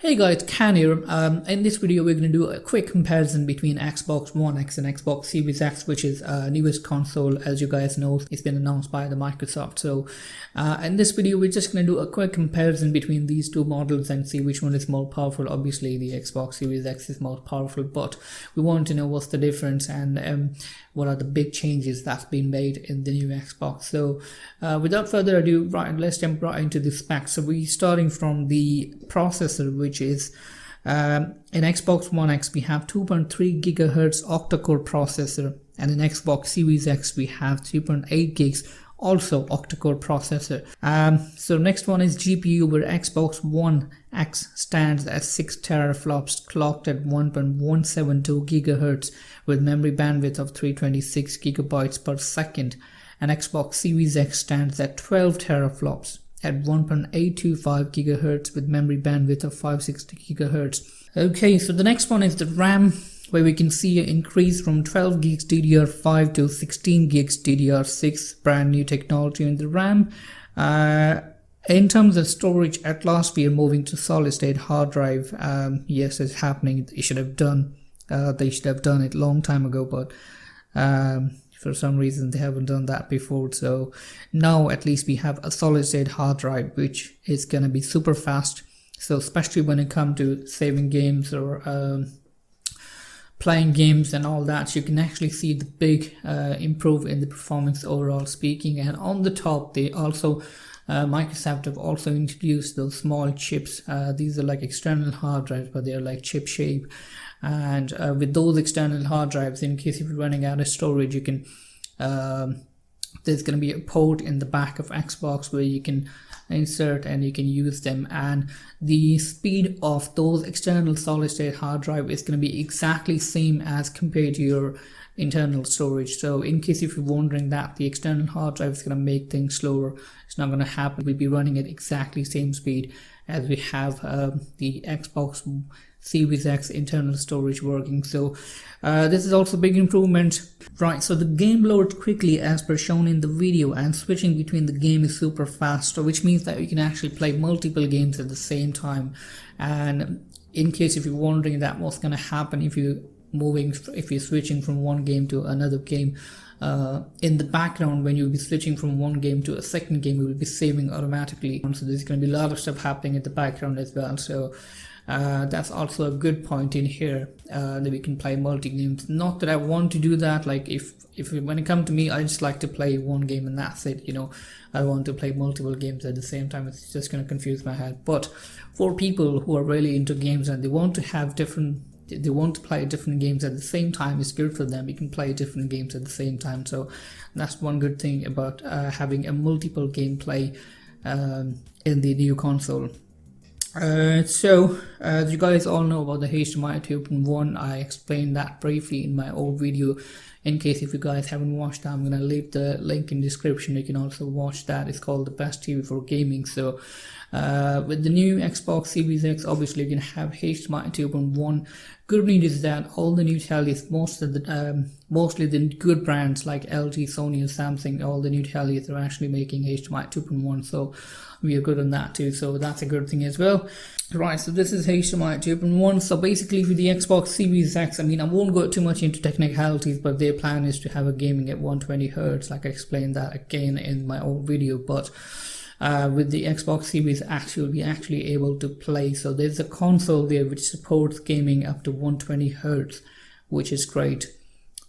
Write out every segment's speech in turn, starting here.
Hey guys, Can here. In this video we're going to do a quick comparison between Xbox One X and Xbox Series X, which is newest console. As you guys know, it's been announced by the Microsoft. So in this video we're just going to do a quick comparison between these two models and see which one is more powerful. Obviously the Xbox Series X is more powerful, but we want to know what's the difference and what are the big changes that's been made in the new Xbox. So without further ado, right, let's jump right into the specs. So we're starting from the processor, which is in Xbox One X we have 2.3 gigahertz octa-core processor, and in Xbox Series X we have 3.8 gigs also octa-core processor. So next one is GPU, where Xbox One X stands at 6 teraflops clocked at 1.172 gigahertz with memory bandwidth of 326 gigabytes per second, and Xbox Series X stands at 12 teraflops at 1.825 gigahertz with memory bandwidth of 560 gigahertz. Okay, so the next one is the RAM, where we can see an increase from 12 gigs DDR5 to 16 gigs DDR6, brand new technology in the RAM. In terms of storage, at last we are moving to solid state hard drive. Yes, it's happening. They should have done it long time ago, but for some reason they haven't done that before. So now at least we have a solid state hard drive, which is going to be super fast. So especially when it comes to saving games or playing games and all that, you can actually see the big improve in the performance overall speaking. And on the top they also Microsoft have also introduced those small chips. These are like external hard drives, but they're like chip shape. And with those external hard drives, in case if you're running out of storage, you can there's going to be a port in the back of Xbox where you can insert and you can use them, and the speed of those external solid state hard drive is going to be exactly same as compared to your internal storage. So in case if you're wondering that the external hard drive is going to make things slower, it's not going to happen. We'll be running at exactly same speed as we have the Xbox Series X internal storage working. So this is also a big improvement. Right, so the game loads quickly as per shown in the video, and switching between the game is super fast, so which means that you can actually play multiple games at the same time. And in case if you're wondering that what's going to happen if you're switching from one game to another game, in the background when you'll be switching from one game to a second game, you will be saving automatically. So there's going to be a lot of stuff happening in the background as well. So that's also a good point in here, that we can play multi games. Not that I want to do that. Like if when it comes to me, I just like to play one game and that's it. You know, I want to play multiple games at the same time. It's just going to confuse my head. But for people who are really into games and they want to play different games at the same time, it's good for them. You can play different games at the same time. So that's one good thing about having a multiple gameplay in the new console. So as you guys all know about the HDMI 2.1, I explained that briefly in my old video. In case if you guys haven't watched that, I'm gonna leave the link in the description. You can also watch that. It's called the best TV for gaming. So with the new Xbox Series X, obviously you can have HDMI 2.1. Good news is that all the new tellies, mostly the good brands like LG, Sony, and Samsung, all the new tellies are actually making HDMI 2.1. So we are good on that too. So that's a good thing as well. Right, so this is HDMI 2.1. So basically with the Xbox Series X, I mean, I won't go too much into technicalities, but their plan is to have a gaming at 120 Hz, like I explained that again in my old video. But with the Xbox Series X, you'll be actually able to play. So there's a console there which supports gaming up to 120 Hz, which is great.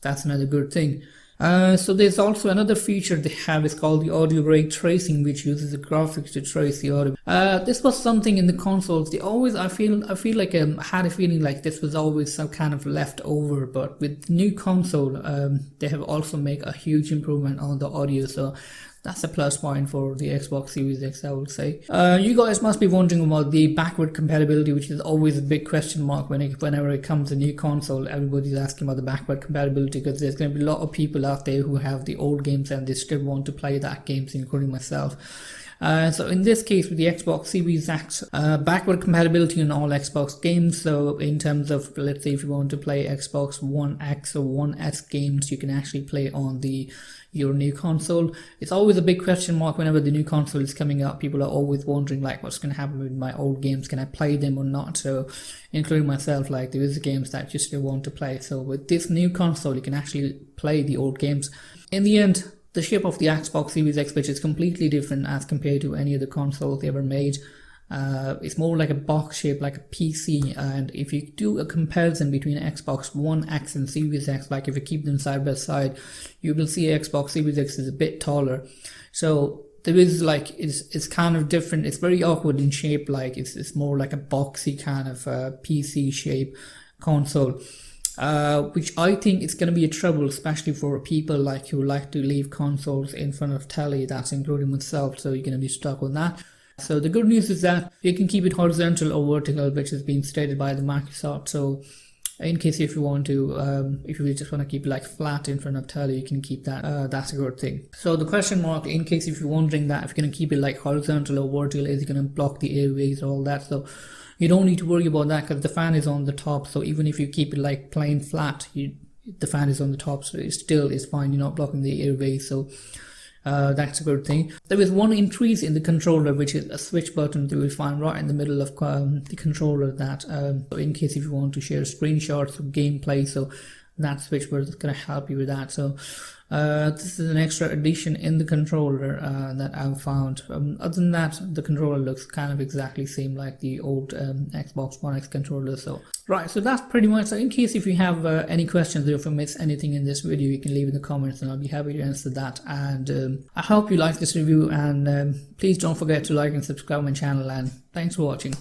That's another good thing. So there's also another feature they have. It's called the audio ray tracing, which uses the graphics to trace the audio. This was something in the consoles. I feel like I had a feeling like this was always some kind of left over, but with the new console, they have also made a huge improvement on the audio. So that's a plus point for the Xbox Series X, I would say. You guys must be wondering about the backward compatibility, which is always a big question mark whenever it comes to a new console. Everybody's asking about the backward compatibility, because there's going to be a lot of people out there who have the old games and they still want to play that games, including myself. So in this case with the Xbox Series X, backward compatibility on all Xbox games. So in terms of, let's say if you want to play Xbox One X or One S games, you can actually play on your new console. It's always a big question mark whenever the new console is coming up. People are always wondering like what's going to happen with my old games, can I play them or not? So including myself, like there is games that you still want to play. So with this new console you can actually play the old games. In the end, the shape of the Xbox Series X, which is completely different as compared to any other console they ever made. It's more like a box shape, like a PC. And if you do a comparison between Xbox One X and Series X, like if you keep them side by side, you will see Xbox Series X is a bit taller. So there is like, it's kind of different. It's very awkward in shape. Like it's more like a boxy kind of PC shape console. Which I think it's going to be a trouble, especially for people like who like to leave consoles in front of telly. That's including myself. So you're going to be stuck on that. So the good news is that you can keep it horizontal or vertical, which has been stated by the Microsoft. So in case if you want to, if you just want to keep it like flat in front of telly, you can keep that. That's a good thing. So the question mark, in case if you're wondering that if you're going to keep it like horizontal or vertical, is it going to block the airways or all that? So you don't need to worry about that because the fan is on the top. So even if you keep it like plain flat, the fan is on the top, so it still is fine. You're not blocking the airways. So that's a good thing. There is one increase in the controller, which is a switch button that you will find right in the middle of the controller. That so in case if you want to share screenshots of gameplay, so that switch button is going to help you with that. So this is an extra addition in the controller that I've found. Other than that, the controller looks kind of exactly same like the old Xbox One X controller. So right, so that's pretty much. So in case if you have any questions or if you miss anything in this video, you can leave in the comments and I'll be happy to answer that. And I hope you like this review, and please don't forget to like and subscribe my channel, and thanks for watching.